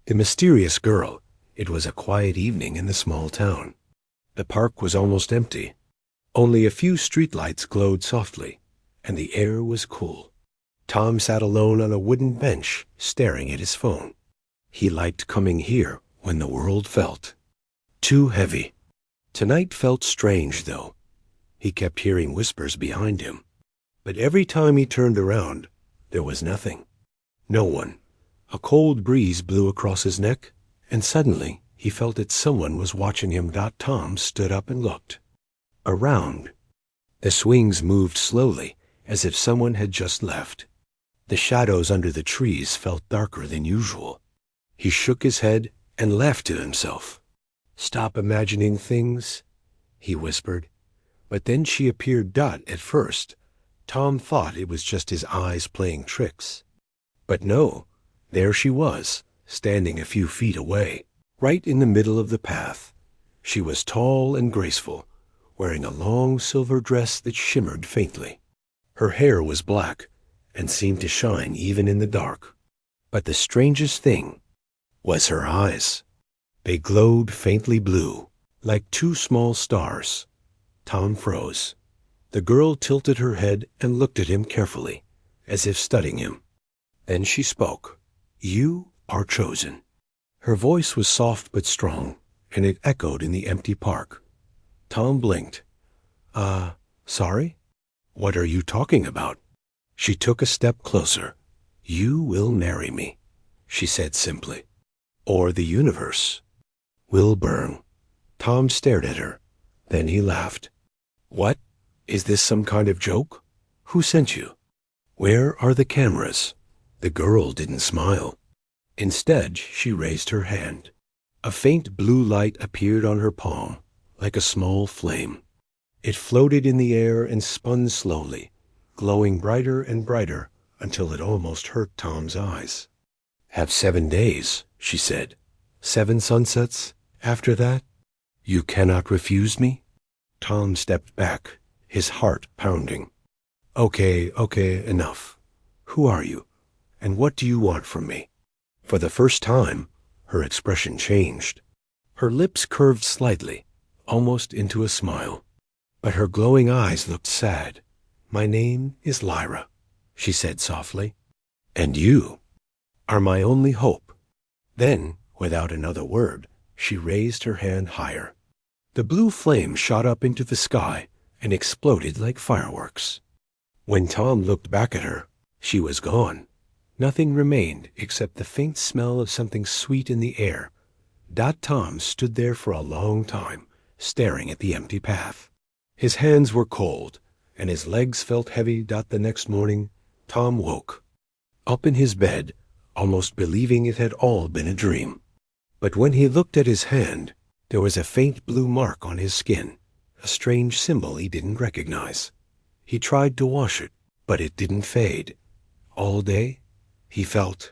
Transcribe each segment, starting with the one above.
The mysterious girl. It was a quiet evening in the small town. The park was almost empty. Only a few streetlights glowed softly, and the air was cool. Tom sat alone on a wooden bench, staring at his phone. He liked coming here when the world felt too heavy. Tonight felt strange, though. He kept hearing whispers behind him. But every time he turned around, there was nothing. No one. A cold breeze blew across his neck, and suddenly he felt that someone was watching him. Tom stood up and looked around. The swings moved slowly, as if someone had just left. The shadows under the trees felt darker than usual. He shook his head and laughed to himself. "Stop imagining things," he whispered. But then she appeared. At first, Tom thought it was just his eyes playing tricks. But no, there she was, standing a few feet away, right in the middle of the path. She was tall and graceful, wearing a long silver dress that shimmered faintly. Her hair was black and seemed to shine even in the dark. But the strangest thing was her eyes. They glowed faintly blue, like two small stars. Tom froze. The girl tilted her head and looked at him carefully, as if studying him. Then she spoke. "You are chosen." Her voice was soft but strong, and it echoed in the empty park. Tom blinked. Sorry? What are you talking about?" She took a step closer. "You will marry me," she said simply. "Or the universe will burn." Tom stared at her. Then he laughed. "What? Is this some kind of joke? Who sent you? Where are the cameras?" The girl didn't smile. Instead, she raised her hand. A faint blue light appeared on her palm, like a small flame. It floated in the air and spun slowly, glowing brighter and brighter until it almost hurt Tom's eyes. "Have 7 days," she said. 7 sunsets after that? You cannot refuse me?" Tom stepped back, his heart pounding. Okay, enough. Who are you? And what do you want from me?" For the first time, her expression changed. Her lips curved slightly, almost into a smile. But her glowing eyes looked sad. "My name is Lyra," she said softly. "And you are my only hope." Then, without another word, she raised her hand higher. The blue flame shot up into the sky and exploded like fireworks. When Tom looked back at her, she was gone. Nothing remained except the faint smell of something sweet in the air. Tom stood there for a long time, staring at the empty path. His hands were cold, and his legs felt heavy. The next morning, Tom woke up in his bed, almost believing it had all been a dream. But when he looked at his hand, there was a faint blue mark on his skin, a strange symbol he didn't recognize. He tried to wash it, but it didn't fade. All day, he felt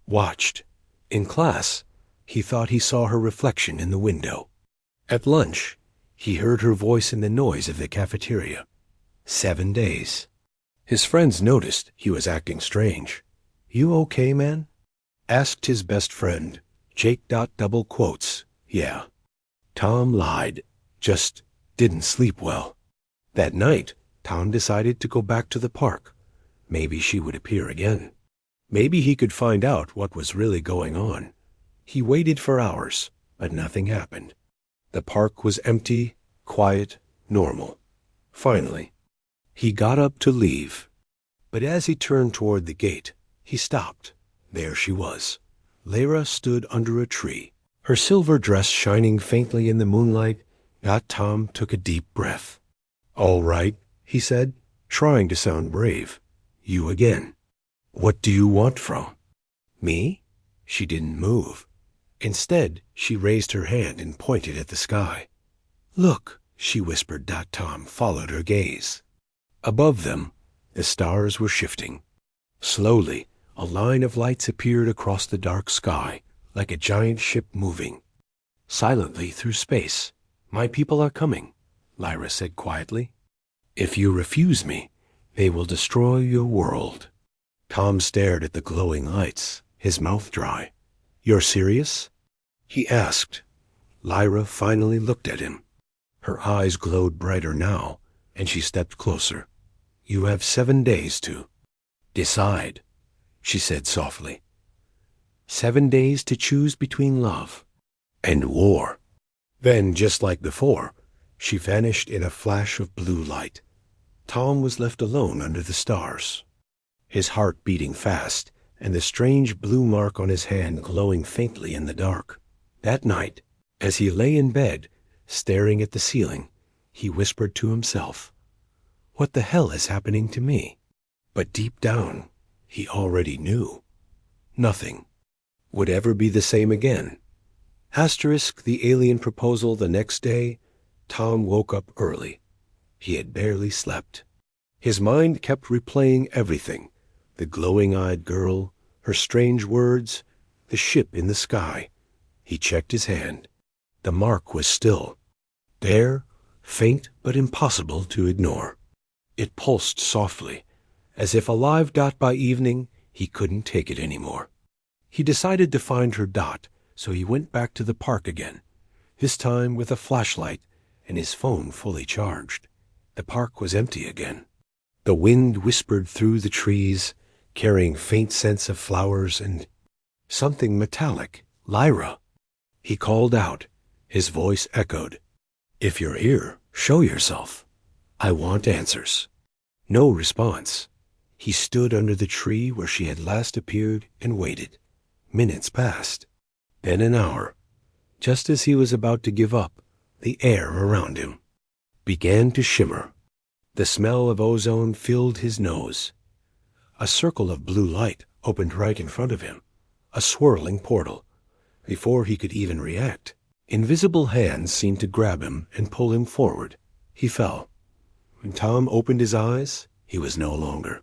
watched. In class, he thought he saw her reflection in the window. At lunch, he heard her voice in the noise of the cafeteria. 7 days. His friends noticed he was acting strange. "You okay, man?" asked his best friend, Jake. Double quotes. "Yeah." Tom lied. Just didn't sleep well. That night, Tom decided to go back to the park. Maybe she would appear again. Maybe he could find out what was really going on. He waited for hours, but nothing happened. The park was empty, quiet, normal. Finally, he got up to leave. But as he turned toward the gate, he stopped. There she was. Lyra stood under a tree, her silver dress shining faintly in the moonlight. Tom took a deep breath. "All right," he said, trying to sound brave. "You again. What do you want from me?" She didn't move. Instead, she raised her hand and pointed at the sky. "Look," she whispered. Tom followed her gaze. Above them, the stars were shifting. Slowly, a line of lights appeared across the dark sky, like a giant ship moving silently through space. "My people are coming," Lyra said quietly. "If you refuse me, they will destroy your world." Tom stared at the glowing lights, his mouth dry. You're serious? He asked. Lyra finally looked at him. Her eyes glowed brighter now, and she stepped closer. You have 7 days to decide, she said softly. 7 days to choose between love and war. Then, just like before, she vanished in a flash of blue light. Tom was left alone under the stars, his heart beating fast, and the strange blue mark on his hand glowing faintly in the dark. That night, as he lay in bed, staring at the ceiling, he whispered to himself, "What the hell is happening to me?" But deep down, he already knew. Nothing would ever be the same again. Asterisk the alien proposal the next day, Tom woke up early. He had barely slept. His mind kept replaying everything: the glowing-eyed girl, her strange words, the ship in the sky. He checked his hand. The mark was still there, faint but impossible to ignore. It pulsed softly, as if a live dot by evening. He couldn't take it anymore. He decided to find her dot, so he went back to the park again, this time with a flashlight and his phone fully charged. The park was empty again. The wind whispered through the trees, carrying faint scents of flowers and something metallic. Lyra! He called out. His voice echoed. If you're here, show yourself. I want answers. No response. He stood under the tree where she had last appeared and waited. Minutes passed. Then an hour. Just as he was about to give up, the air around him began to shimmer. The smell of ozone filled his nose. A circle of blue light opened right in front of him, a swirling portal. Before he could even react, invisible hands seemed to grab him and pull him forward. He fell. When Tom opened his eyes, he was no longer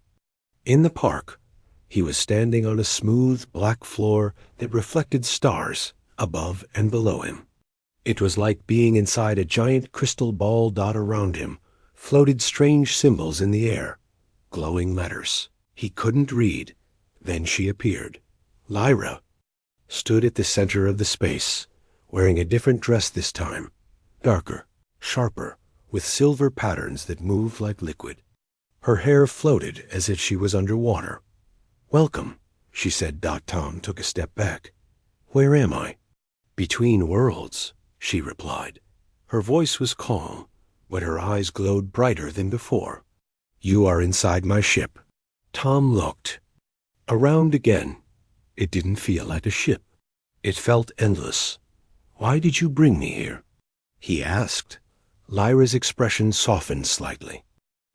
in the park. He was standing on a smooth black floor that reflected stars above and below him. It was like being inside a giant crystal ball. Dot around him floated strange symbols in the air, glowing letters he couldn't read. Then she appeared. Lyra stood at the center of the space, wearing a different dress this time, darker, sharper, with silver patterns that moved like liquid. Her hair floated as if she was underwater. Welcome, she said. Tom took a step back. Where am I? Between worlds, she replied. Her voice was calm, but her eyes glowed brighter than before. You are inside my ship. Tom looked around again. It didn't feel like a ship. It felt endless. Why did you bring me here? He asked. Lyra's expression softened slightly.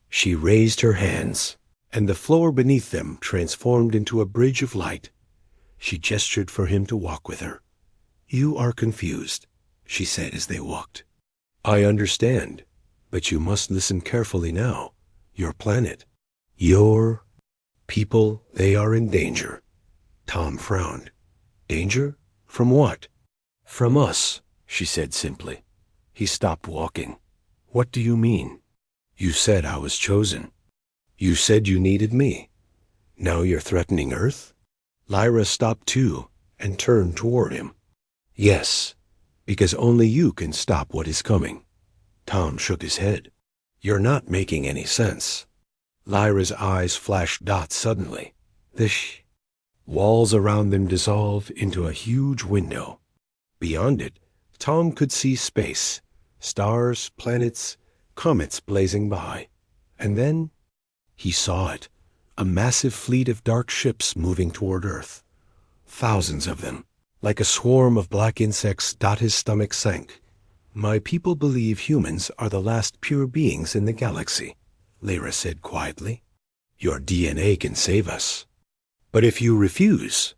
She raised her hands, and the floor beneath them transformed into a bridge of light. She gestured for him to walk with her. You are confused, she said as they walked. I understand, but you must listen carefully now. Your planet, your people, they are in danger. Tom frowned. Danger? From what? From us, she said simply. He stopped walking. What do you mean? You said I was chosen. You said you needed me. Now you're threatening Earth? Lyra stopped too and turned toward him. Yes, because only you can stop what is coming. Tom shook his head. You're not making any sense. Lyra's eyes flashed dots suddenly. The walls around them dissolved into a huge window. Beyond it, Tom could see space, stars, planets, comets blazing by. And then he saw it, a massive fleet of dark ships moving toward Earth. Thousands of them, like a swarm of black insects. His stomach sank. My people believe humans are the last pure beings in the galaxy, Lyra said quietly. Your DNA can save us. But if you refuse,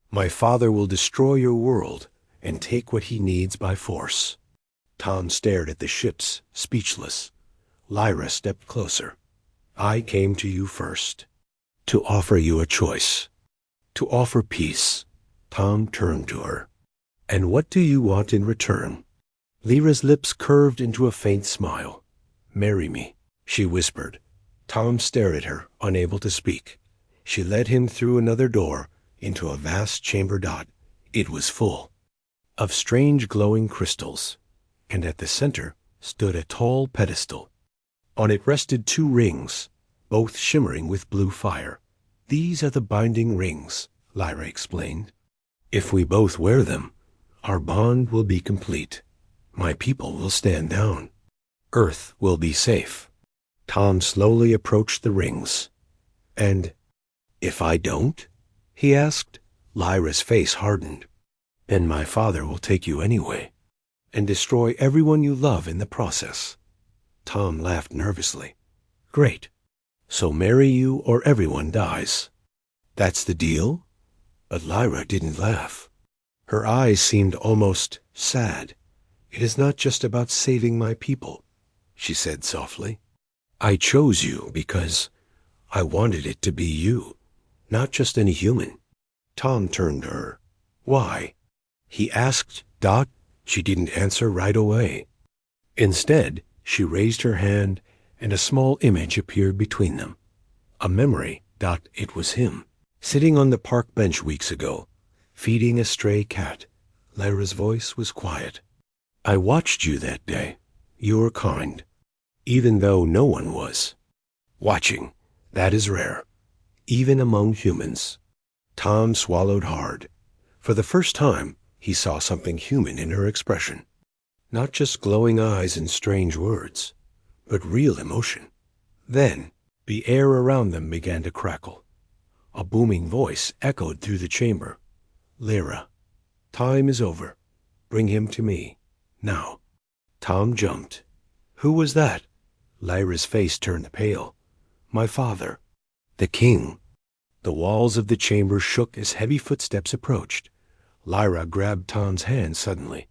my father will destroy your world and take what he needs by force. Tom stared at the ships, speechless. Lyra stepped closer. I came to you first, to offer you a choice, to offer peace. Tom turned to her. And what do you want in return? Lyra's lips curved into a faint smile. Marry me, she whispered. Tom stared at her, unable to speak. She led him through another door into a vast chamber. It was full of strange glowing crystals, and at the center stood a tall pedestal. On it rested 2 rings, both shimmering with blue fire. "These are the binding rings," Lyra explained. "If we both wear them, our bond will be complete. My people will stand down. Earth will be safe." Tom slowly approached the rings. "And if I don't?" he asked. Lyra's face hardened. "Then my father will take you anyway, and destroy everyone you love in the process." Tom laughed nervously. "Great. So marry you or everyone dies. That's the deal?" But Lyra didn't laugh. Her eyes seemed almost sad. "It is not just about saving my people," she said softly. "I chose you because I wanted it to be you, not just any human." Tom turned to her. "Why?" he asked. She didn't answer right away. Instead, she raised her hand, and a small image appeared between them. A memory. It was him, sitting on the park bench weeks ago, feeding a stray cat. Lyra's voice was quiet. "I watched you that day. You were kind, even though no one was. Watching, that is rare, even among humans." Tom swallowed hard. For the first time, he saw something human in her expression. Not just glowing eyes and strange words, but real emotion. Then, the air around them began to crackle. A booming voice echoed through the chamber. "Lyra, time is over. Bring him to me, now." Tom jumped. "Who was that?" Lyra's face turned pale. "My father, the king." The walls of the chamber shook as heavy footsteps approached. Lyra grabbed Tom's hand suddenly.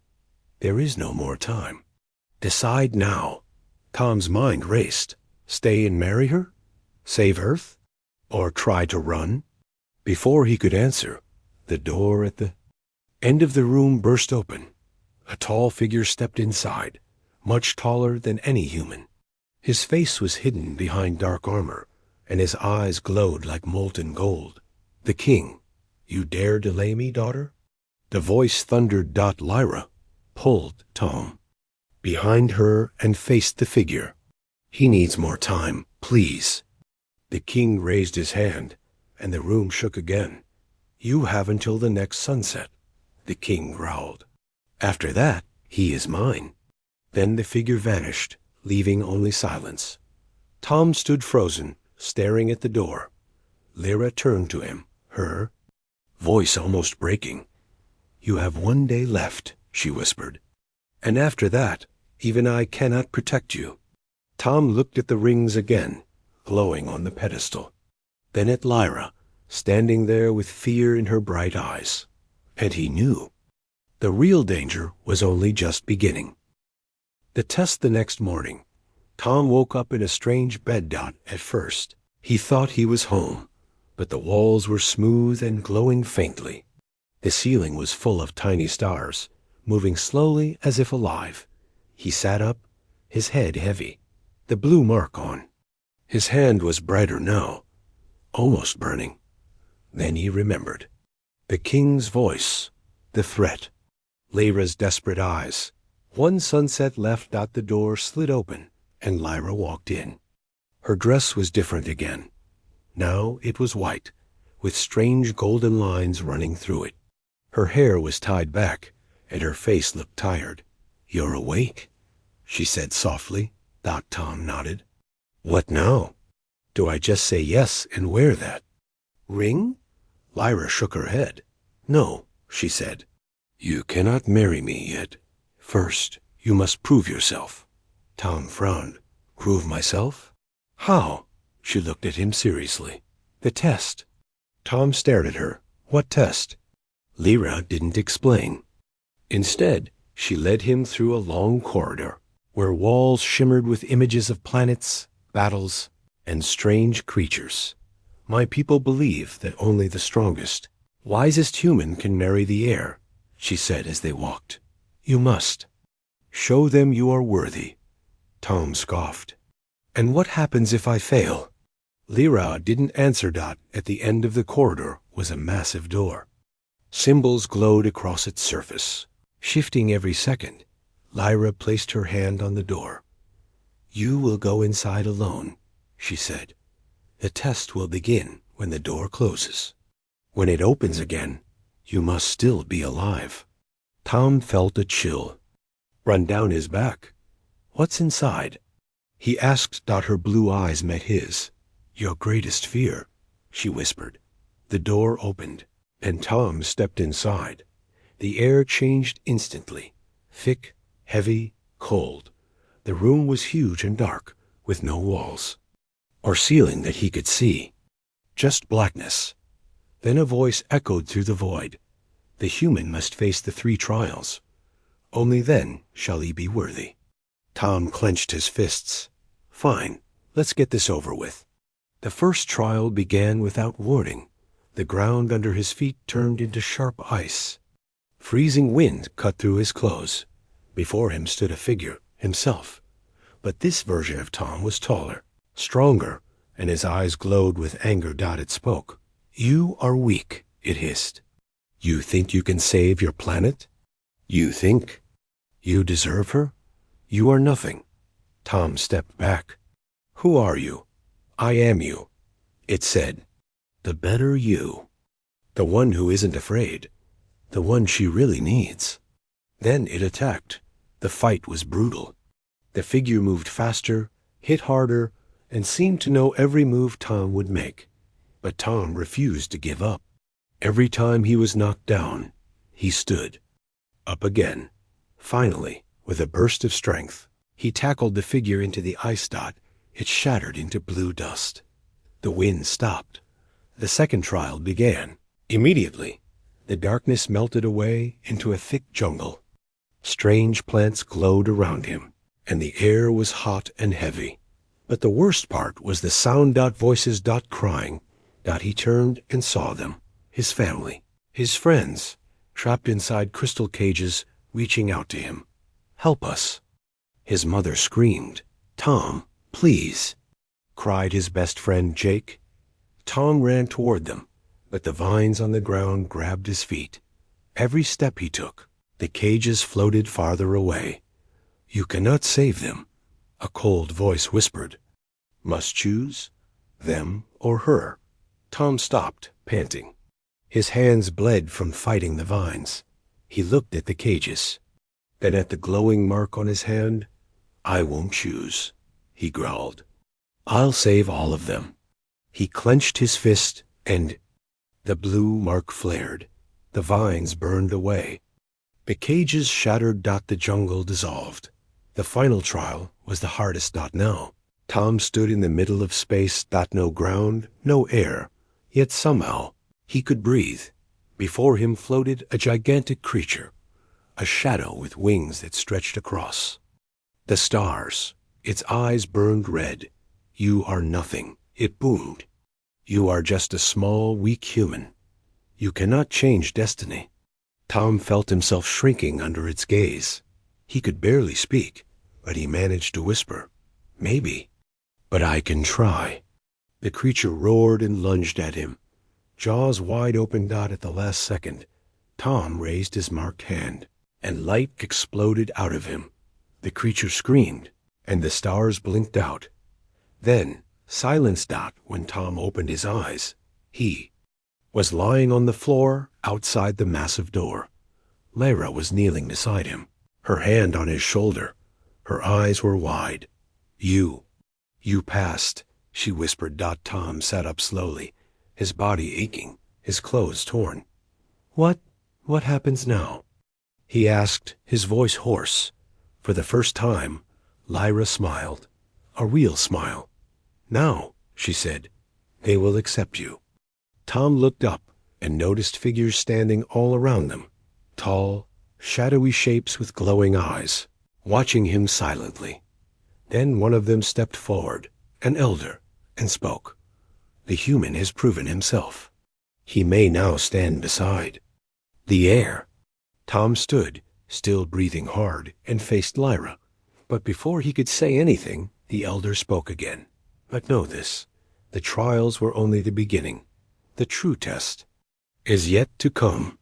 "There is no more time. Decide now." Tom's mind raced. Stay and marry her? Save Earth? Or try to run? Before he could answer, the door at the end of the room burst open. A tall figure stepped inside, much taller than any human. His face was hidden behind dark armor, and his eyes glowed like molten gold. "The king. You dare delay me, daughter?" The voice thundered. Lyra pulled Tom behind her and faced the figure. "He needs more time, please." The king raised his hand, and the room shook again. "You have until the next sunset," the king growled. "After that, he is mine." Then the figure vanished, leaving only silence. Tom stood frozen, staring at the door. Lyra turned to him, her voice almost breaking. "You have 1 day left," she whispered. "And after that, even I cannot protect you." Tom looked at the rings again, glowing on the pedestal. Then at Lyra, standing there with fear in her bright eyes. And he knew the real danger was only just beginning. The test the next morning. Tom woke up in a strange bed. At first, he thought he was home, but the walls were smooth and glowing faintly. The ceiling was full of tiny stars, moving slowly as if alive. He sat up, his head heavy, the blue mark on. His hand was brighter now, almost burning. Then he remembered. The king's voice, the threat, Lyra's desperate eyes. One sunset left. The door slid open, and Lyra walked in. Her dress was different again. Now it was white, with strange golden lines running through it. Her hair was tied back, and her face looked tired. "You're awake," she said softly. Tom nodded. "What now? Do I just say yes and wear that ring?" Lyra shook her head. "No," she said. "You cannot marry me yet. First, you must prove yourself." Tom frowned. "Prove myself? How?" She looked at him seriously. "The test." Tom stared at her. "What test?" Lyra didn't explain. Instead, she led him through a long corridor, where walls shimmered with images of planets, battles, and strange creatures. "My people believe that only the strongest, wisest human can marry the air," she said as they walked. "You must. Show them you are worthy." Tom scoffed. "And what happens if I fail?" Lyra didn't answer. At the end of the corridor was a massive door. Symbols glowed across its surface, shifting every second. Lyra placed her hand on the door. "You will go inside alone," she said. "The test will begin when the door closes. When it opens again, you must still be alive." Tom felt a chill run down his back. "What's inside?" he asked. Her blue eyes met his. "Your greatest fear," she whispered. The door opened, and Tom stepped inside. The air changed instantly. Thick, heavy, cold. The room was huge and dark, with no walls or ceiling that he could see. Just blackness. Then a voice echoed through the void. The human must face the 3 trials. Only then shall he be worthy. Tom clenched his fists. "Fine, let's get this over with." The first trial began without warning. The ground under his feet turned into sharp ice. Freezing wind cut through his clothes. Before him stood a figure, himself. But this version of Tom was taller, stronger, and his eyes glowed with anger. It spoke. "You are weak," it hissed. "You think you can save your planet? You think you deserve her? You are nothing." Tom stepped back. "Who are you?" "I am you," it said. "The better you. The one who isn't afraid. The one she really needs." Then it attacked. The fight was brutal. The figure moved faster, hit harder, and seemed to know every move Tom would make. But Tom refused to give up. Every time he was knocked down, he stood up again. Finally, with a burst of strength, he tackled the figure into the ice. It shattered into blue dust. The wind stopped. The second trial began. Immediately, the darkness melted away into a thick jungle. Strange plants glowed around him, and the air was hot and heavy. But the worst part was the sound. Voices. Crying. He turned and saw them. His family, his friends, trapped inside crystal cages, reaching out to him. "Help us." His mother screamed. "Tom, please," cried his best friend Jake. Tom ran toward them, but the vines on the ground grabbed his feet. Every step he took, the cages floated farther away. "You cannot save them," a cold voice whispered. "Must choose them or her." Tom stopped, panting. His hands bled from fighting the vines. He looked at the cages, then at the glowing mark on his hand. "I won't choose," he growled. "I'll save all of them." He clenched his fist, and the blue mark flared. The vines burned away. The cages shattered. The jungle dissolved. The final trial was the hardest. Now, Tom stood in the middle of space. No ground, no air. Yet somehow, he could breathe. Before him floated a gigantic creature, a shadow with wings that stretched across. The stars, its eyes burned red. "You are nothing," it boomed. "You are just a small, weak human. You cannot change destiny." Tom felt himself shrinking under its gaze. He could barely speak, but he managed to whisper, "Maybe, but I can try." The creature roared and lunged at him, jaws wide open. At the last second, Tom raised his marked hand, and light exploded out of him. The creature screamed, and the stars blinked out. Then silence. When Tom opened his eyes, he was lying on the floor outside the massive door. Lyra was kneeling beside him, her hand on his shoulder. Her eyes were wide. You passed," she whispered. Tom sat up slowly, his body aching, his clothes torn. What happens now?" he asked, his voice hoarse. For the first time, Lyra smiled, a real smile. "Now," she said, "they will accept you." Tom looked up and noticed figures standing all around them, tall, shadowy shapes with glowing eyes, watching him silently. Then one of them stepped forward, an elder, and spoke. "The human has proven himself. He may now stand beside the air." Tom stood, still breathing hard, and faced Lyra. But before he could say anything, the elder spoke again. "But know this, the trials were only the beginning. The true test is yet to come."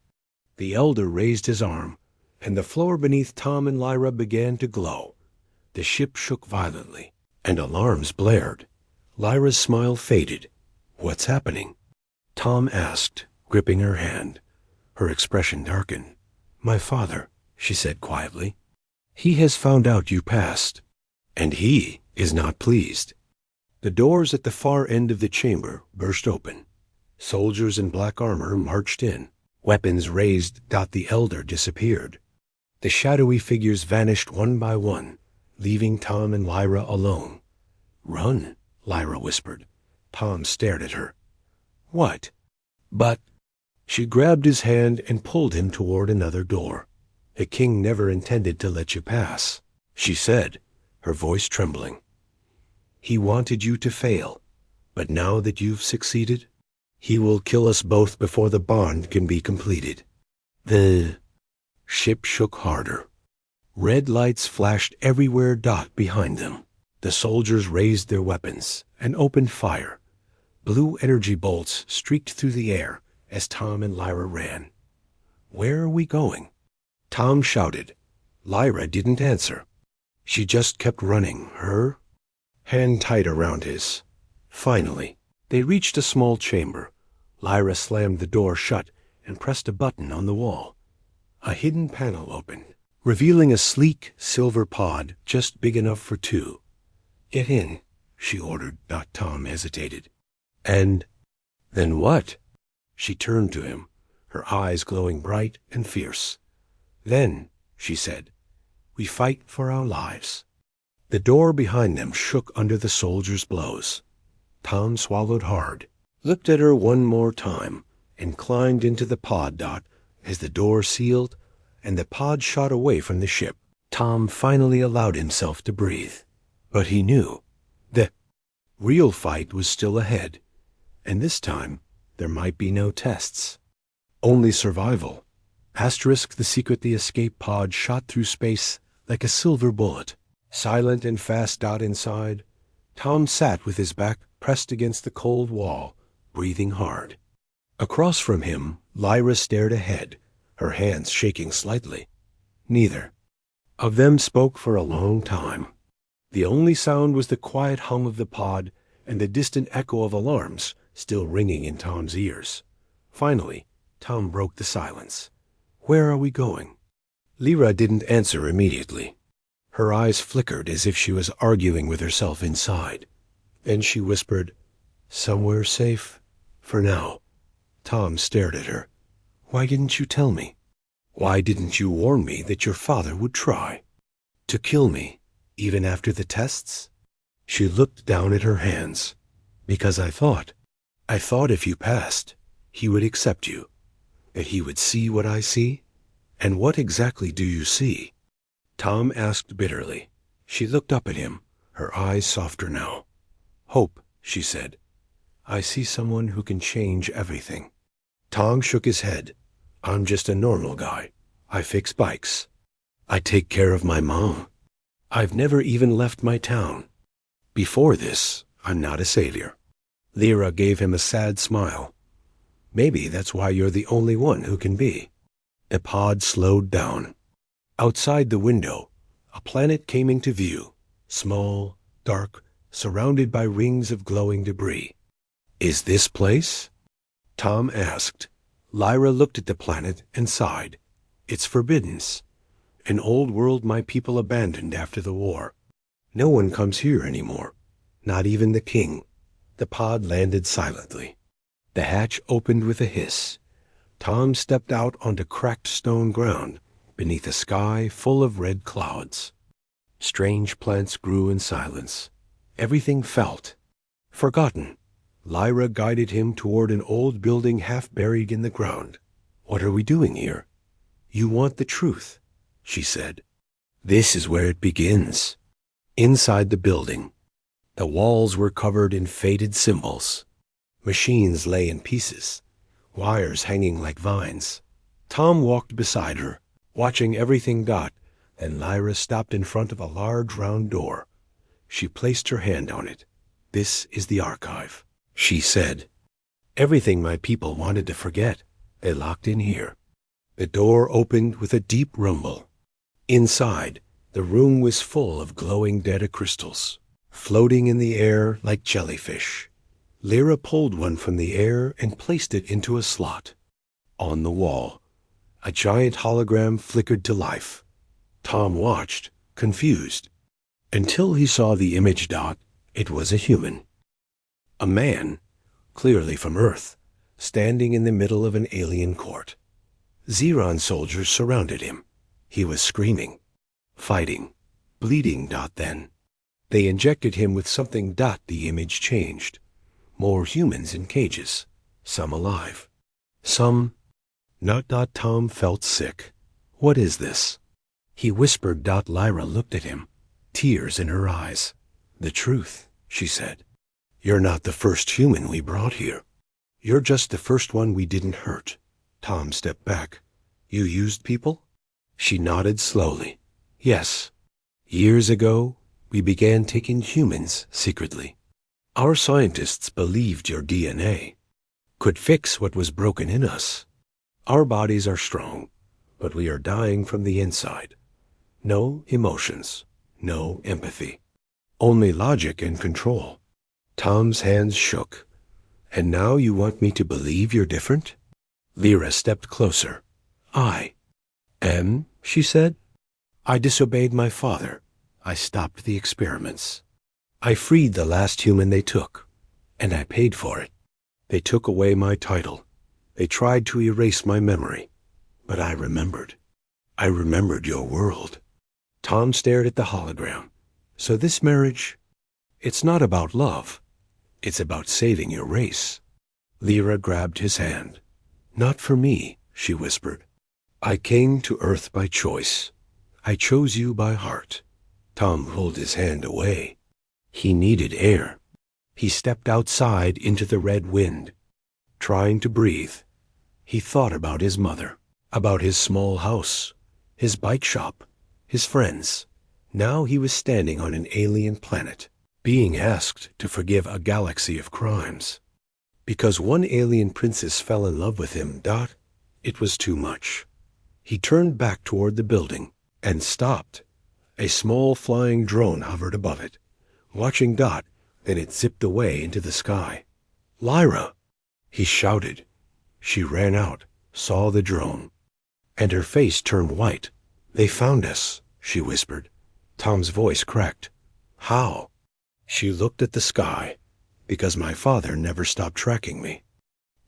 The elder raised his arm, and the floor beneath Tom and Lyra began to glow. The ship shook violently, and alarms blared. Lyra's smile faded. "What's happening?" Tom asked, gripping her hand. Her expression darkened. "My father," she said quietly. "He has found out you passed, and he is not pleased." The doors at the far end of the chamber burst open. Soldiers in black armor marched in. Weapons raised. The elder disappeared. The shadowy figures vanished one by one, leaving Tom and Lyra alone. "Run," Lyra whispered. Tom stared at her. "What?" "But—" She grabbed his hand and pulled him toward another door. "A king never intended to let you pass," she said, her voice trembling. "He wanted you to fail, but now that you've succeeded, he will kill us both before the bond can be completed." The ship shook harder. Red lights flashed everywhere. Behind them. The soldiers raised their weapons and opened fire. Blue energy bolts streaked through the air as Tom and Lyra ran. "Where are we going?" Tom shouted. Lyra didn't answer. She just kept running, her hand tight around his. Finally, they reached a small chamber. Lyra slammed the door shut and pressed a button on the wall. A hidden panel opened, revealing a sleek silver pod just big enough for two. "Get in," she ordered. Tom hesitated. "And then what?" She turned to him, her eyes glowing bright and fierce. "Then," she said, "we fight for our lives." The door behind them shook under the soldiers' blows. Tom swallowed hard, looked at her one more time, and climbed into the pod. As the door sealed and the pod shot away from the ship, Tom finally allowed himself to breathe. But he knew the real fight was still ahead, and this time there might be no tests. Only survival. The secret the escape pod shot through space like a silver bullet. Silent and fast. Inside, Tom sat with his back pressed against the cold wall, breathing hard. Across from him, Lyra stared ahead, her hands shaking slightly. Neither of them spoke for a long time. The only sound was the quiet hum of the pod and the distant echo of alarms still ringing in Tom's ears. Finally, Tom broke the silence. "Where are we going?" Lyra didn't answer immediately. Her eyes flickered as if she was arguing with herself inside. Then she whispered, "Somewhere safe, for now." Tom stared at her. "Why didn't you tell me? Why didn't you warn me that your father would try to kill me, even after the tests?" She looked down at her hands. "Because I thought if you passed, he would accept you, that he would see what I see." "And what exactly do you see?" Tom asked bitterly. She looked up at him, her eyes softer now. "Hope," she said. "I see someone who can change everything." Tom shook his head. "I'm just a normal guy. I fix bikes. I take care of my mom. I've never even left my town. Before this, I'm not a savior." Lyra gave him a sad smile. "Maybe that's why you're the only one who can be." The pod slowed down. Outside the window, a planet came into view, small, dark, surrounded by rings of glowing debris. "Is this place?" Tom asked. Lyra looked at the planet and sighed. "It's Forbiddance, an old world my people abandoned after the war. No one comes here anymore, not even the king." The pod landed silently. The hatch opened with a hiss. Tom stepped out onto cracked stone ground beneath a sky full of red clouds. Strange plants grew in silence. Everything felt forgotten. Lyra guided him toward an old building half buried in the ground. "What are we doing here?" "You want the truth," she said. "This is where it begins." Inside the building, the walls were covered in faded symbols. Machines lay in pieces, wires hanging like vines. Tom walked beside her, watching everything. And Lyra stopped in front of a large round door. She placed her hand on it. "This is the archive," she said. "Everything my people wanted to forget, they locked in here." The door opened with a deep rumble. Inside, the room was full of glowing data crystals, floating in the air like jellyfish. Lyra pulled one from the air and placed it into a slot. On the wall, a giant hologram flickered to life. Tom watched, confused, until he saw the image. It was a human. A man, clearly from Earth, standing in the middle of an alien court. Xeron soldiers surrounded him. He was screaming, fighting, bleeding. Then they injected him with something. The image changed. More humans in cages, some alive, some not. Tom felt sick. What is this? He whispered. Lyra looked at him, tears in her eyes. The truth, she said. You're not the first human we brought here. You're just the first one we didn't hurt. Tom stepped back. You used people? She nodded slowly. Yes. Years ago, we began taking humans secretly. Our scientists believed your DNA could fix what was broken in us. Our bodies are strong, but we are dying from the inside. No emotions, no empathy. Only logic and control. Tom's hands shook. And now you want me to believe you're different? Lyra stepped closer. I am, she said. I disobeyed my father. I stopped the experiments. I freed the last human they took, and I paid for it. They took away my title. They tried to erase my memory, but I remembered. I remembered your world. Tom stared at the hologram. So this marriage, it's not about love. It's about saving your race. Lyra grabbed his hand. Not for me, she whispered. I came to Earth by choice. I chose you by heart. Tom pulled his hand away. He needed air. He stepped outside into the red wind, trying to breathe. He thought about his mother, about his small house, his bike shop, his friends. Now he was standing on an alien planet, being asked to forgive a galaxy of crimes. Because one alien princess fell in love with him. It was too much. He turned back toward the building and stopped. A small flying drone hovered above it, watching. Then it zipped away into the sky. Lyra! He shouted. She ran out, saw the drone, and her face turned white. They found us, she whispered. Tom's voice cracked. How? She looked at the sky. Because my father never stopped tracking me.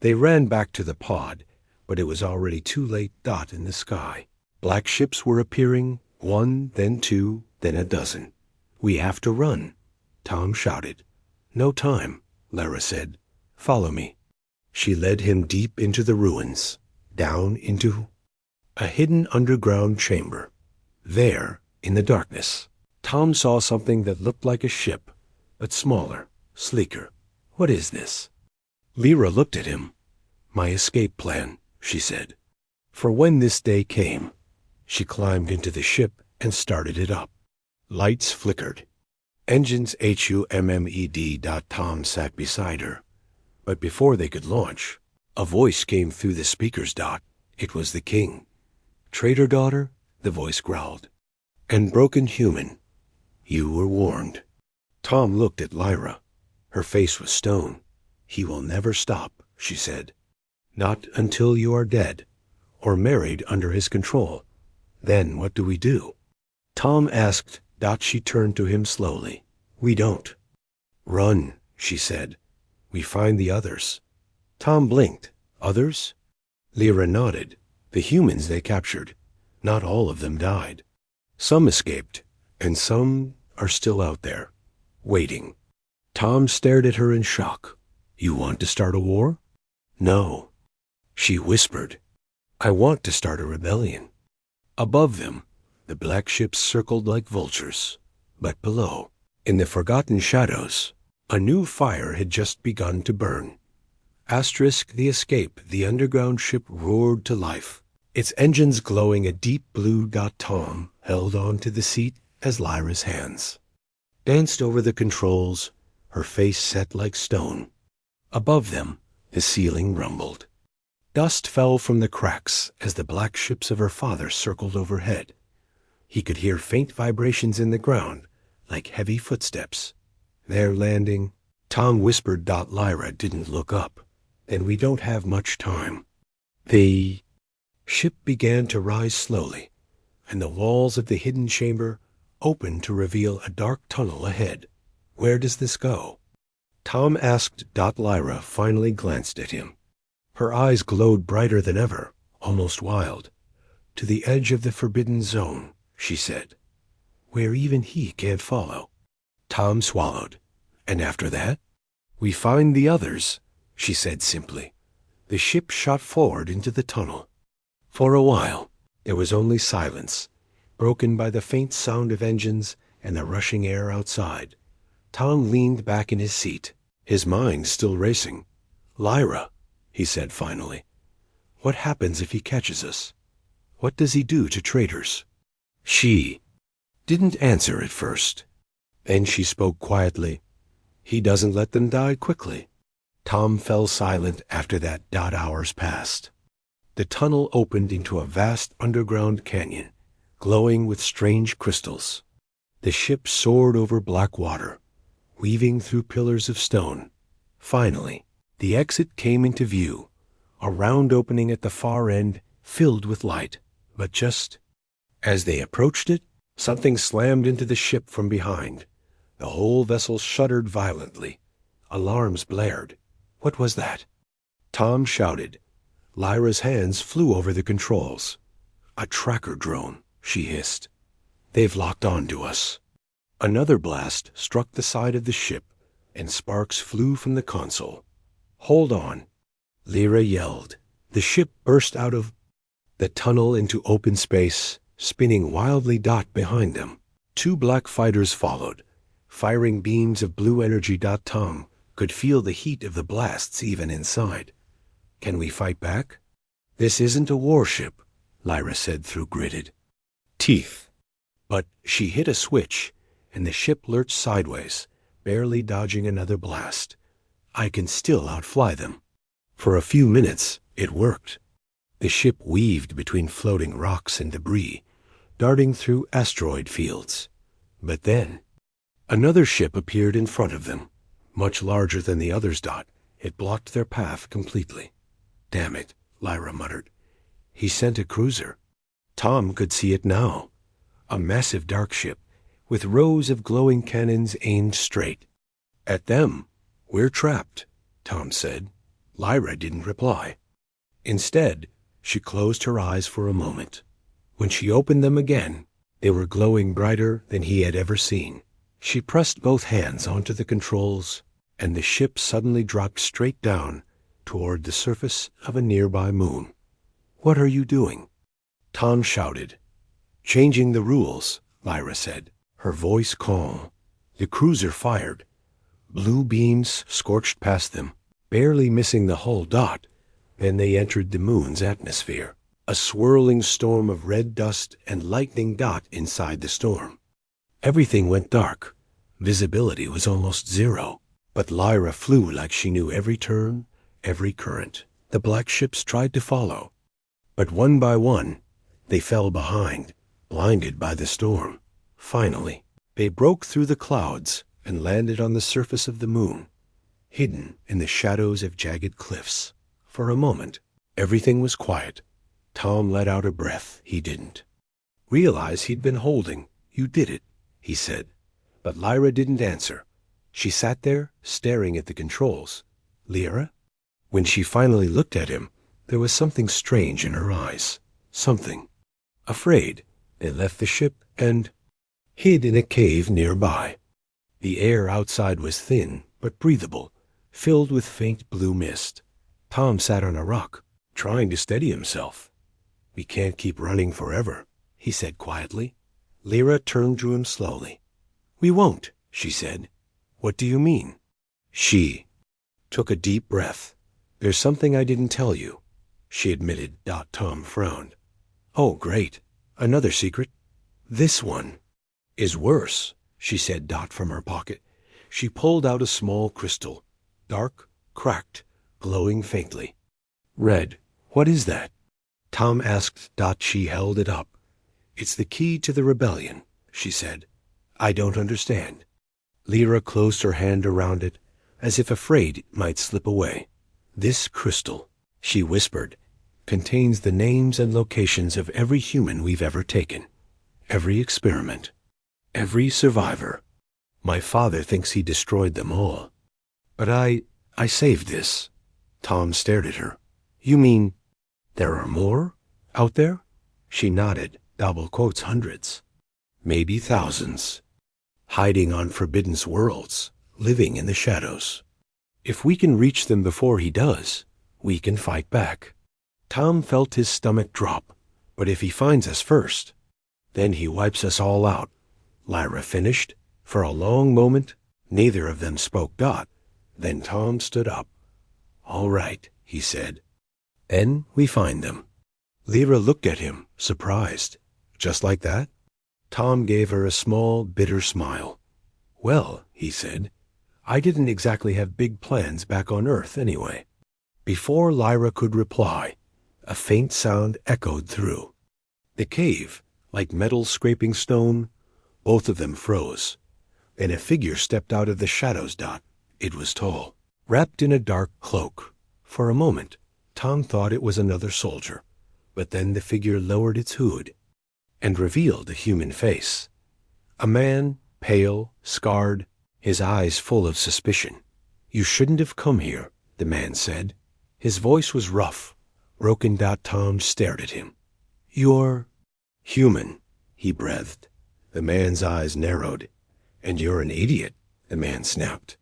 They ran back to the pod, but it was already too late. In the sky, black ships were appearing, one, then two, then a dozen. We have to run, Tom shouted. No time, Lyra said. Follow me. She led him deep into the ruins, down into a hidden underground chamber. There, in the darkness, Tom saw something that looked like a ship, but smaller, sleeker. What is this? Lyra looked at him. My escape plan, she said. For when this day came, she climbed into the ship and started it up. Lights flickered. Engines hummed. Tom sat beside her. But before they could launch, a voice came through the speakers. It was the king. Traitor daughter, the voice growled. And broken human, you were warned. Tom looked at Lyra. Her face was stone. He will never stop, she said. Not until you are dead, or married under his control. Then what do we do? Tom asked. She turned to him slowly. We don't. Run, she said. We find the others. Tom blinked. Others? Lyra nodded. The humans they captured. Not all of them died. Some escaped, and some are still out there, waiting. Tom stared at her in shock. You want to start a war? No. She whispered. I want to start a rebellion. Above them, the black ships circled like vultures. But below, in the forgotten shadows, a new fire had just begun to burn. The escape, the underground ship roared to life, its engines glowing a deep blue. Tom held on to the seat as Lyra's hands danced over the controls, her face set like stone. Above them, the ceiling rumbled. Dust fell from the cracks as the black ships of her father circled overhead. He could hear faint vibrations in the ground, like heavy footsteps. "They're landing." Tom whispered. Lyra didn't look up. "Then we don't have much time." The ship began to rise slowly, and the walls of the hidden chamber opened to reveal a dark tunnel ahead. "Where does this go?" Tom asked. Lyra finally glanced at him. Her eyes glowed brighter than ever, almost wild. "To the edge of the forbidden zone," she said, "where even he can't follow." Tom swallowed. "And after that?" "We find the others," she said simply. The ship shot forward into the tunnel. For a while, there was only silence, broken by the faint sound of engines and the rushing air outside. Tom leaned back in his seat, his mind still racing. "Lyra," he said finally, "what happens if he catches us? What does he do to traitors?" She didn't answer at first. Then she spoke quietly. "He doesn't let them die quickly." Tom fell silent after that. Hours passed. The tunnel opened into a vast underground canyon, glowing with strange crystals. The ship soared over black water, weaving through pillars of stone. Finally, the exit came into view, a round opening at the far end filled with light. But just as they approached it, something slammed into the ship from behind. The whole vessel shuddered violently. Alarms blared. What was that? Tom shouted. Lyra's hands flew over the controls. "A tracker drone," she hissed. "They've locked on to us." Another blast struck the side of the ship, and sparks flew from the console. "Hold on," Lyra yelled. The ship burst out of the tunnel into open space, spinning wildly. Behind them, two black fighters followed, firing beams of blue energy. Tom could feel the heat of the blasts even inside. "Can we fight back?" "This isn't a warship," Lyra said through gritted teeth. But she hit a switch, and the ship lurched sideways, barely dodging another blast. "I can still outfly them." For a few minutes, it worked. The ship weaved between floating rocks and debris, darting through asteroid fields. But then, another ship appeared in front of them, much larger than the others. It blocked their path completely. "Damn it," Lyra muttered. "He sent a cruiser." Tom could see it now. A massive dark ship, with rows of glowing cannons aimed straight at them. "We're trapped," Tom said. Lyra didn't reply. Instead, she closed her eyes for a moment. When she opened them again, they were glowing brighter than he had ever seen. She pressed both hands onto the controls, and the ship suddenly dropped straight down toward the surface of a nearby moon. "What are you doing?" Tom shouted. "Changing the rules," Lyra said, her voice calm. The cruiser fired. Blue beams scorched past them, barely missing the hull. Then they entered the moon's atmosphere, a swirling storm of red dust and lightning. Inside the storm, everything went dark. Visibility was almost zero. But Lyra flew like she knew every turn, every current. The black ships tried to follow, but one by one, they fell behind, blinded by the storm. Finally, they broke through the clouds and landed on the surface of the moon, hidden in the shadows of jagged cliffs. For a moment, everything was quiet. Tom let out a breath he didn't realize he'd been holding. "You did it," he said. But Lyra didn't answer. She sat there, staring at the controls. "Lyra?" When she finally looked at him, there was something strange in her eyes. Something. Afraid, they left the ship and hid in a cave nearby. The air outside was thin, but breathable, filled with faint blue mist. Tom sat on a rock, trying to steady himself. "We can't keep running forever," he said quietly. Lyra turned to him slowly. "We won't," she said. "What do you mean?" She took a deep breath. "There's something I didn't tell you," she admitted. Tom frowned. "Oh, great. Another secret?" "This one is worse," she said. From her pocket, she pulled out a small crystal, dark, cracked, glowing faintly. "Red. What is that? Tom asked. She held it up. It's the key to the rebellion, she said. I don't understand. Lyra closed her hand around it, as if afraid it might slip away. This crystal, she whispered, contains the names and locations of every human we've ever taken, every experiment, every survivor. My father thinks he destroyed them all. But I saved this. Tom stared at her. You mean there are more out there? She nodded. Double quotes, hundreds, maybe thousands, hiding on forbidden worlds, living in the shadows. If we can reach them before he does, we can fight back. Tom felt his stomach drop. But if he finds us first, then he wipes us all out. Lyra finished. For a long moment, neither of them spoke. Then Tom stood up. All right, he said. Then we find them. Lyra looked at him, surprised. Just like that? Tom gave her a small, bitter smile. Well, he said, I didn't exactly have big plans back on Earth anyway. Before Lyra could reply, a faint sound echoed through. The cave, like metal scraping stone, both of them froze. Then a figure stepped out of the shadows. It was tall, wrapped in a dark cloak. For a moment, Tom thought it was another soldier, but then the figure lowered its hood and revealed a human face. A man, pale, scarred, his eyes full of suspicion. You shouldn't have come here, the man said. His voice was rough, broken. Tom stared at him. You're human, he breathed. The man's eyes narrowed. And you're an idiot, the man snapped.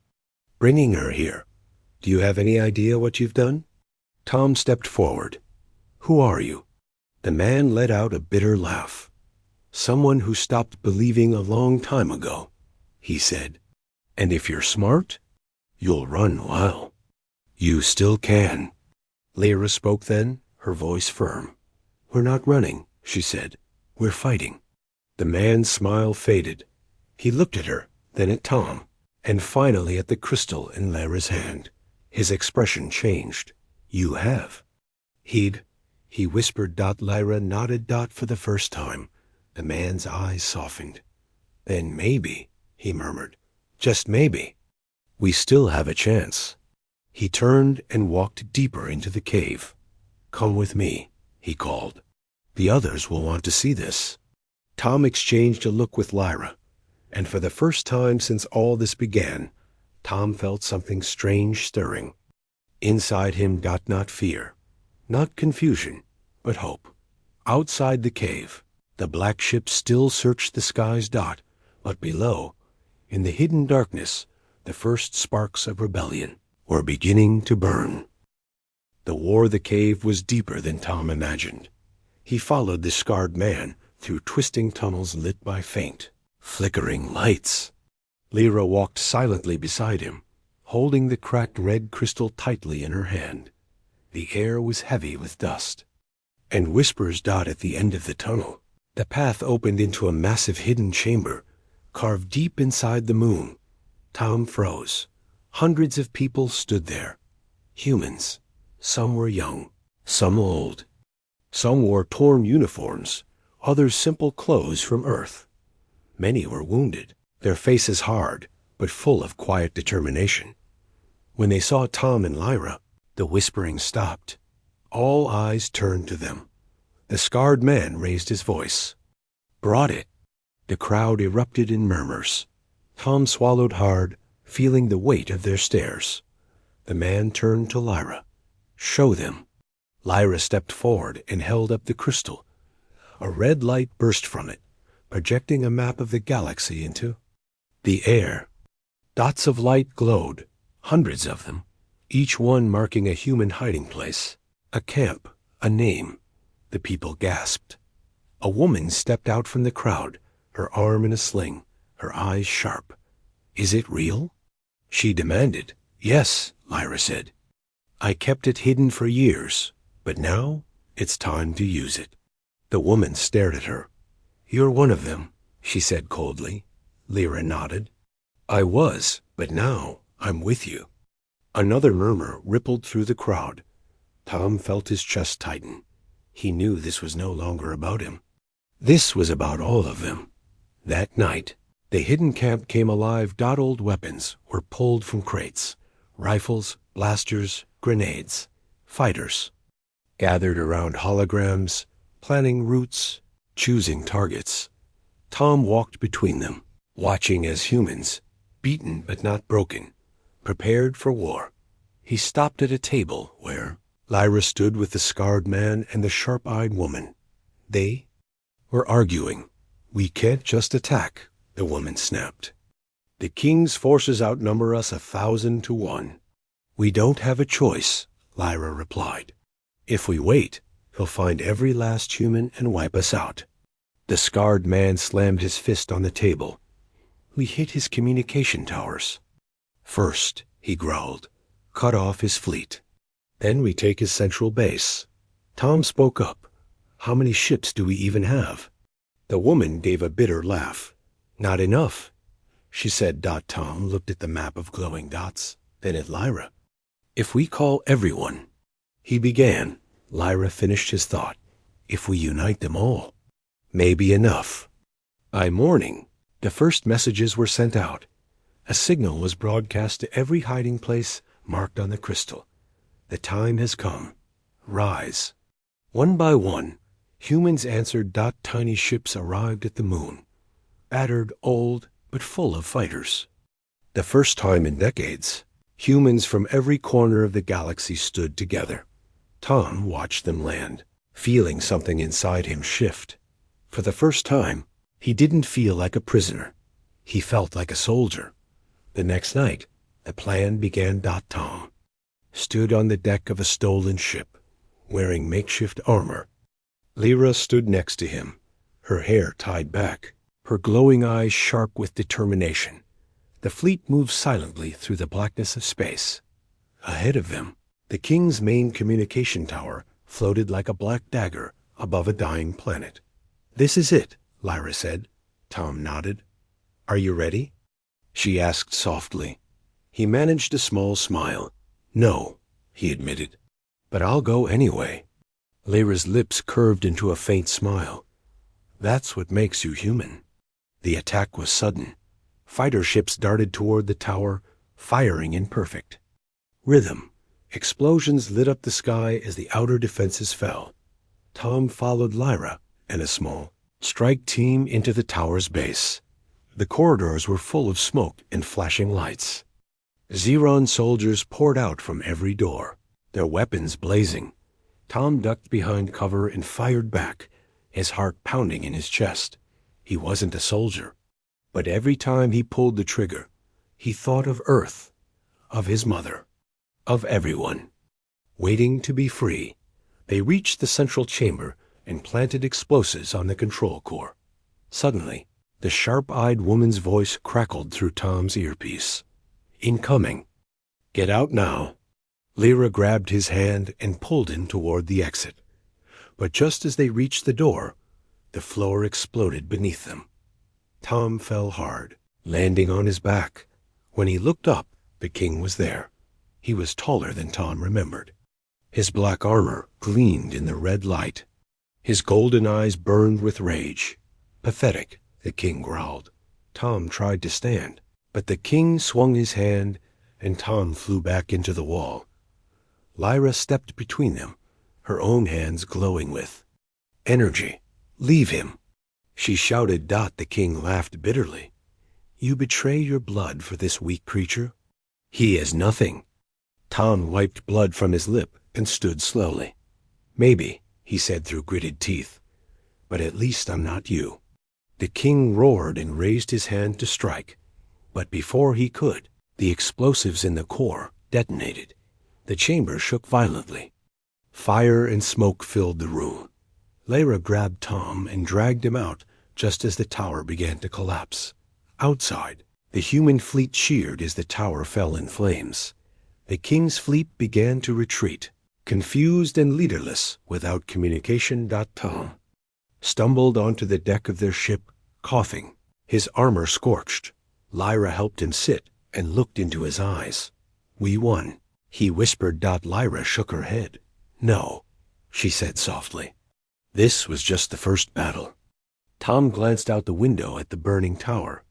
Bringing her here. Do you have any idea what you've done? Tom stepped forward. Who are you? The man let out a bitter laugh. Someone who stopped believing a long time ago, he said. And if you're smart, you'll run well. You still can. Lyra spoke then, her voice firm. We're not running, she said. We're fighting. The man's smile faded. He looked at her, then at Tom, and finally at the crystal in Lyra's hand. His expression changed. You have. He whispered. Lyra nodded. For the first time. The man's eyes softened. Then maybe, he murmured, just maybe, we still have a chance. He turned and walked deeper into the cave. Come with me, he called. The others will want to see this. Tom exchanged a look with Lyra, and for the first time since all this began, Tom felt something strange stirring. Inside him. Not fear, not confusion, but hope. Outside the cave, the black ship still searched the skies. But below, in the hidden darkness, the first sparks of rebellion were beginning to burn. The war of the cave was deeper than Tom imagined. He followed the scarred man through twisting tunnels lit by faint, flickering lights. Lyra walked silently beside him, holding the cracked red crystal tightly in her hand. The air was heavy with dust. And whispers. At the end of the tunnel, the path opened into a massive hidden chamber, carved deep inside the moon. Tom froze. Hundreds of people stood there. Humans. Some were young, some old. Some wore torn uniforms, others simple clothes from Earth. Many were wounded, their faces hard, but full of quiet determination. When they saw Tom and Lyra, the whispering stopped. All eyes turned to them. The scarred man raised his voice. Brought it. The crowd erupted in murmurs. Tom swallowed hard, feeling the weight of their stares. The man turned to Lyra. Show them. Lyra stepped forward and held up the crystal. A red light burst from it, projecting a map of the galaxy into the air. Dots of light glowed, hundreds of them, each one marking a human hiding place, a camp, a name. The people gasped. A woman stepped out from the crowd, her arm in a sling, her eyes sharp. Is it real? She demanded. Yes, Lyra said. I kept it hidden for years, but now it's time to use it. The woman stared at her. You're one of them, she said coldly. Lyra nodded. I was, but now I'm with you. Another murmur rippled through the crowd. Tom felt his chest tighten. He knew this was no longer about him. This was about all of them. That night, the hidden camp came alive. Old weapons were pulled from crates. Rifles, blasters, grenades. Fighters gathered around holograms, planning routes, choosing targets. Tom walked between them, watching as humans, beaten but not broken, prepared for war. He stopped at a table where Lyra stood with the scarred man and the sharp-eyed woman. They were arguing. "We can't just attack," the woman snapped. "The king's forces outnumber us 1,000 to 1. "We don't have a choice," Lyra replied. "If we wait, he'll find every last human and wipe us out." The scarred man slammed his fist on the table. "We hit his communication towers. First," he growled, "cut off his fleet. Then we take his central base." Tom spoke up. "How many ships do we even have?" The woman gave a bitter laugh. "Not enough," she said. Tom looked at the map of glowing dots, then at Lyra. "If we call everyone," he began. Lyra finished his thought. "If we unite them all, maybe enough." By morning, the first messages were sent out. A signal was broadcast to every hiding place marked on the crystal. "The time has come. Rise." One by one, humans answered. Tiny ships arrived at the moon. Battered, old, but full of fighters. The first time in decades, humans from every corner of the galaxy stood together. Tom watched them land, feeling something inside him shift. For the first time, he didn't feel like a prisoner. He felt like a soldier. The next night, the plan began. Tom stood on the deck of a stolen ship, wearing makeshift armor. Lyra stood next to him, her hair tied back, her glowing eyes sharp with determination. The fleet moved silently through the blackness of space. Ahead of them, the king's main communication tower floated like a black dagger above a dying planet. "This is it," Lyra said. Tom nodded. "Are you ready?" she asked softly. He managed a small smile. "No," he admitted, "but I'll go anyway." Lyra's lips curved into a faint smile. "That's what makes you human." The attack was sudden. Fighter ships darted toward the tower, firing in perfect rhythm. Explosions lit up the sky as the outer defenses fell. Tom followed Lyra and a small strike team into the tower's base. The corridors were full of smoke and flashing lights. Xeron soldiers poured out from every door, their weapons blazing. Tom ducked behind cover and fired back, his heart pounding in his chest. He wasn't a soldier, but every time he pulled the trigger, he thought of Earth, of his mother, of everyone, waiting to be free. They reached the central chamber and planted explosives on the control core. Suddenly, the sharp-eyed woman's voice crackled through Tom's earpiece. "Incoming. Get out now." Lyra grabbed his hand and pulled him toward the exit. But just as they reached the door, the floor exploded beneath them. Tom fell hard, landing on his back. When he looked up, the king was there. He was taller than Tom remembered. His black armor gleamed in the red light. His golden eyes burned with rage. "Pathetic," the king growled. Tom tried to stand, but the king swung his hand, and Tom flew back into the wall. Lyra stepped between them, her own hands glowing with energy. "Leave him," she shouted. The king laughed bitterly. "You betray your blood for this weak creature? He is nothing." Tom wiped blood from his lip and stood slowly. "Maybe," he said through gritted teeth, "but at least I'm not you." The king roared and raised his hand to strike, but before he could, the explosives in the core detonated. The chamber shook violently. Fire and smoke filled the room. Lyra grabbed Tom and dragged him out just as the tower began to collapse. Outside, the human fleet cheered as the tower fell in flames. The king's fleet began to retreat, confused and leaderless, without communication. Tom stumbled onto the deck of their ship, coughing, his armor scorched. Lyra helped him sit and looked into his eyes. "We won," he whispered. Lyra shook her head. No, she said softly. This was just the first battle. Tom glanced out the window at the burning tower.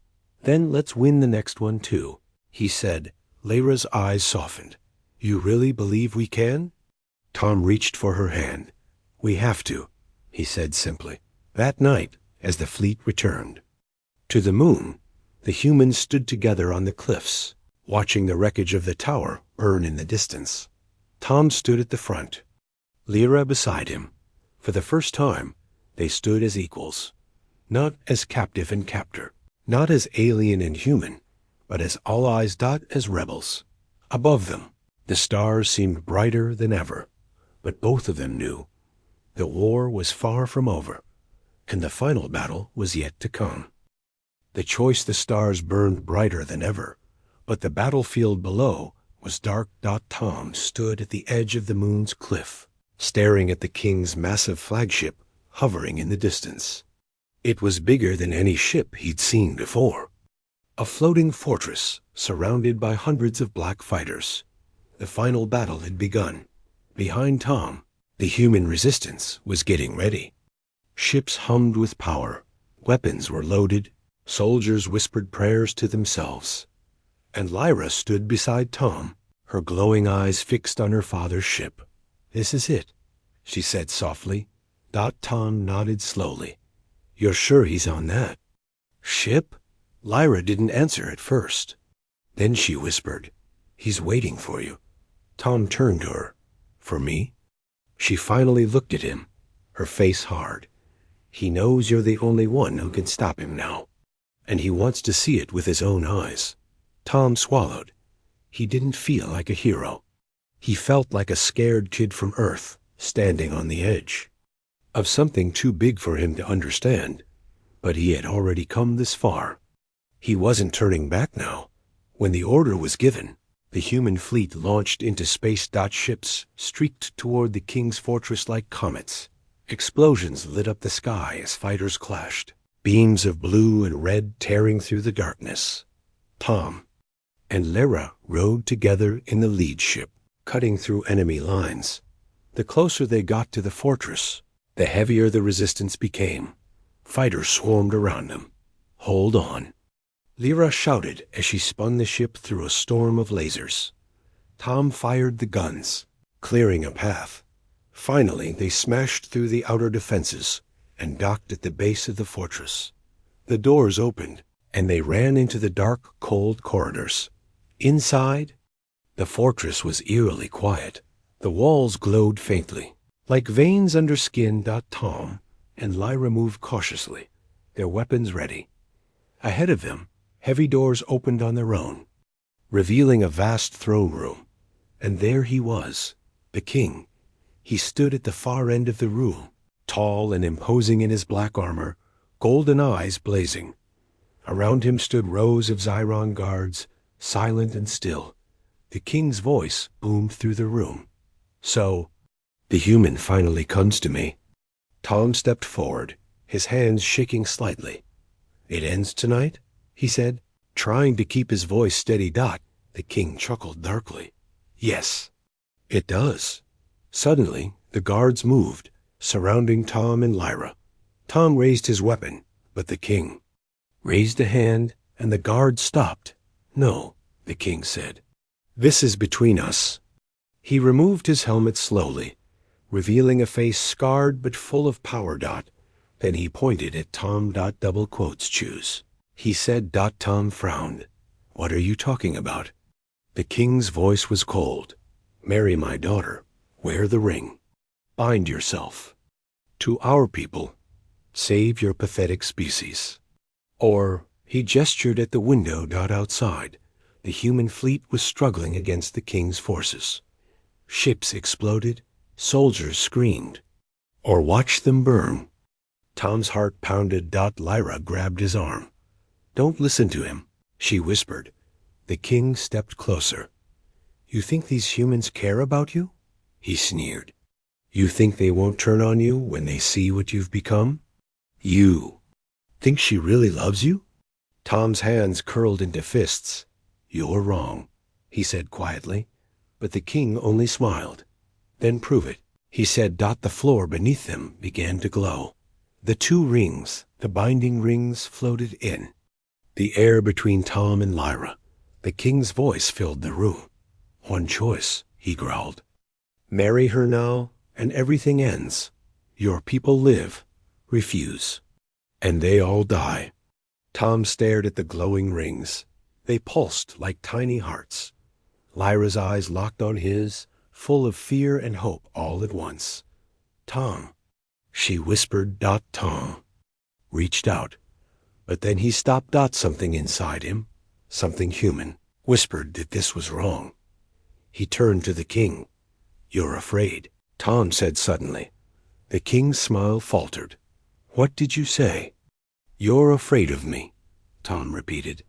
Then let's win the next one too, he said. Lyra's eyes softened. You really believe we can? Tom reached for her hand. We have to, he said simply. That night, as the fleet returned to the moon, the humans stood together on the cliffs, watching the wreckage of the tower burn in the distance. Tom stood at the front, Lyra beside him. For the first time, they stood as equals, not as captive and captor, not as alien and human, but as allies, not as rebels. Above them, the stars seemed brighter than ever, but both of them knew the war was far from over, and the final battle was yet to come. The choice the stars burned brighter than ever, but the battlefield below was dark. Tom stood at the edge of the moon's cliff, staring at the king's massive flagship hovering in the distance. It was bigger than any ship he'd seen before. A floating fortress surrounded by hundreds of black fighters. The final battle had begun. Behind Tom, the human resistance was getting ready. Ships hummed with power. Weapons were loaded. Soldiers whispered prayers to themselves. And Lyra stood beside Tom, her glowing eyes fixed on her father's ship. This is it, she said softly. Tom nodded slowly. You're sure he's on that ship? Lyra didn't answer at first. Then she whispered, He's waiting for you. Tom turned to her. For me? She finally looked at him, her face hard. He knows you're the only one who can stop him now, and he wants to see it with his own eyes. Tom swallowed. He didn't feel like a hero. He felt like a scared kid from Earth, standing on the edge of something too big for him to understand. But he had already come this far. He wasn't turning back now. When the order was given, the human fleet launched into space. Ships streaked toward the king's fortress like comets. Explosions lit up the sky as fighters clashed, beams of blue and red tearing through the darkness. Tom and Lyra rode together in the lead ship, cutting through enemy lines. The closer they got to the fortress, the heavier the resistance became. Fighters swarmed around them. Hold on, Lyra shouted as she spun the ship through a storm of lasers. Tom fired the guns, clearing a path. Finally, they smashed through the outer defenses and docked at the base of the fortress. The doors opened, and they ran into the dark, cold corridors. Inside, the fortress was eerily quiet. The walls glowed faintly, like veins under skin. Tom and Lyra moved cautiously, their weapons ready. Ahead of them, heavy doors opened on their own, revealing a vast throne room. And there he was, the king. He stood at the far end of the room, tall and imposing in his black armor, golden eyes blazing. Around him stood rows of Zyron guards, silent and still. The king's voice boomed through the room. So, the human finally comes to me. Tom stepped forward, his hands shaking slightly. It ends tonight? He said, trying to keep his voice steady. The king chuckled darkly. Yes, it does. Suddenly, the guards moved, surrounding Tom and Lyra. Tom raised his weapon, but the king raised a hand, and the guards stopped. No, the king said. This is between us. He removed his helmet slowly, revealing a face scarred but full of power. Then he pointed at Tom. Double quotes choose. He said. Tom frowned. What are you talking about? The king's voice was cold. Marry my daughter. Wear the ring. Bind yourself to our people. Save your pathetic species. Or, he gestured at the window. Outside, the human fleet was struggling against the king's forces. Ships exploded. Soldiers screamed. Or watch them burn. Tom's heart pounded. Lyra grabbed his arm. Don't listen to him, she whispered. The king stepped closer. You think these humans care about you? He sneered. You think they won't turn on you when they see what you've become? You think she really loves you? Tom's hands curled into fists. You're wrong, he said quietly, but the king only smiled. Then prove it. He said. The floor beneath them began to glow. The two rings, the binding rings, floated in. The air between Tom and Lyra. The king's voice filled the room. One choice, he growled. Marry her now, and everything ends. Your people live. Refuse. And they all die. Tom stared at the glowing rings. They pulsed like tiny hearts. Lyra's eyes locked on his, full of fear and hope all at once. Tom, she whispered. Tom reached out, but then he stopped. Something inside him, something human, whispered that this was wrong. He turned to the king. You're afraid, Tom said suddenly. The king's smile faltered. What did you say? You're afraid of me, Tom repeated.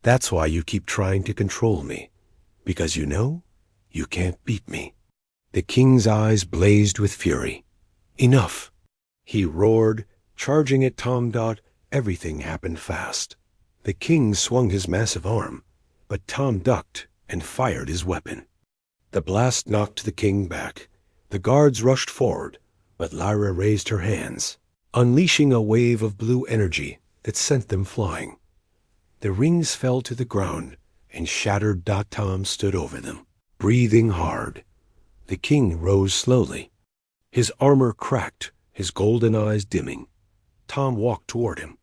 That's why you keep trying to control me, because you know you can't beat me. The king's eyes blazed with fury. Enough, he roared, charging at Tom. Everything happened fast. The king swung his massive arm, but Tom ducked and fired his weapon. The blast knocked the king back. The guards rushed forward, but Lyra raised her hands, unleashing a wave of blue energy that sent them flying. The rings fell to the ground and shattered. Tom stood over them, breathing hard. The king rose slowly. His armor cracked, his golden eyes dimming. Tom walked toward him.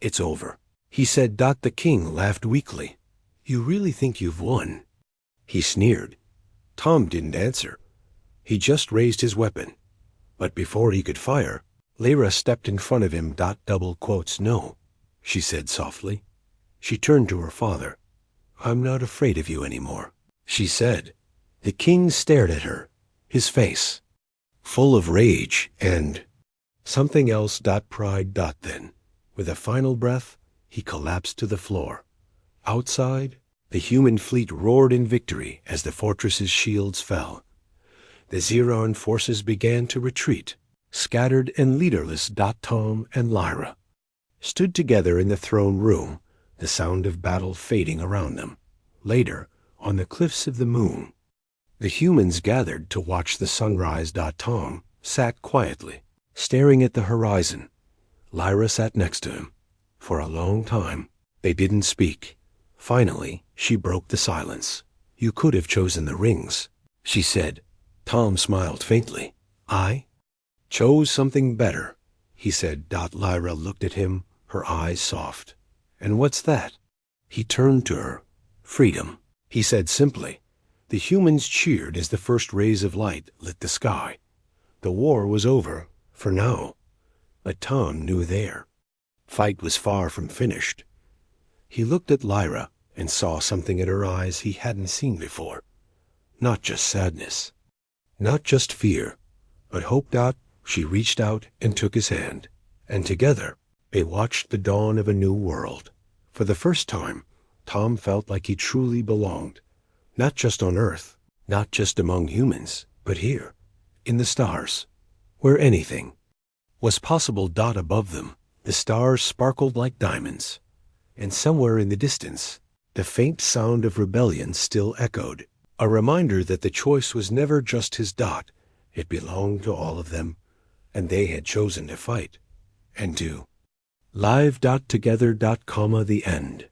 It's over, he said. The king laughed weakly. You really think you've won? He sneered. Tom didn't answer. He just raised his weapon. But before he could fire, Lyra stepped in front of him. No, she said softly. She turned to her father. I'm not afraid of you anymore, she said. The king stared at her, his face full of rage and something else. Pride. Then, with a final breath, he collapsed to the floor. Outside, the human fleet roared in victory as the fortress's shields fell. The Xeron forces began to retreat, scattered and leaderless. Tom and Lyra stood together in the throne room, the sound of battle fading around them. Later, on the cliffs of the moon, the humans gathered to watch the sunrise. Tom sat quietly, staring at the horizon. Lyra sat next to him. For a long time, they didn't speak. Finally, she broke the silence. You could have chosen the rings, she said. Tom smiled faintly. I chose something better, he said. Lyra looked at him, her eyes soft. And what's that? He turned to her. Freedom, he said simply. The humans cheered as the first rays of light lit the sky. The war was over, for now. But Tom knew their fight was far from finished. He looked at Lyra and saw something in her eyes he hadn't seen before. Not just sadness, not just fear, but hope. She reached out and took his hand, and together they watched the dawn of a new world. For the first time, Tom felt like he truly belonged, not just on Earth, not just among humans, but here, in the stars, where anything was possible. Above them, the stars sparkled like diamonds, and somewhere in the distance, the faint sound of rebellion still echoed, a reminder that the choice was never just his. It belonged to all of them, and they had chosen to fight and to live. Together. The end.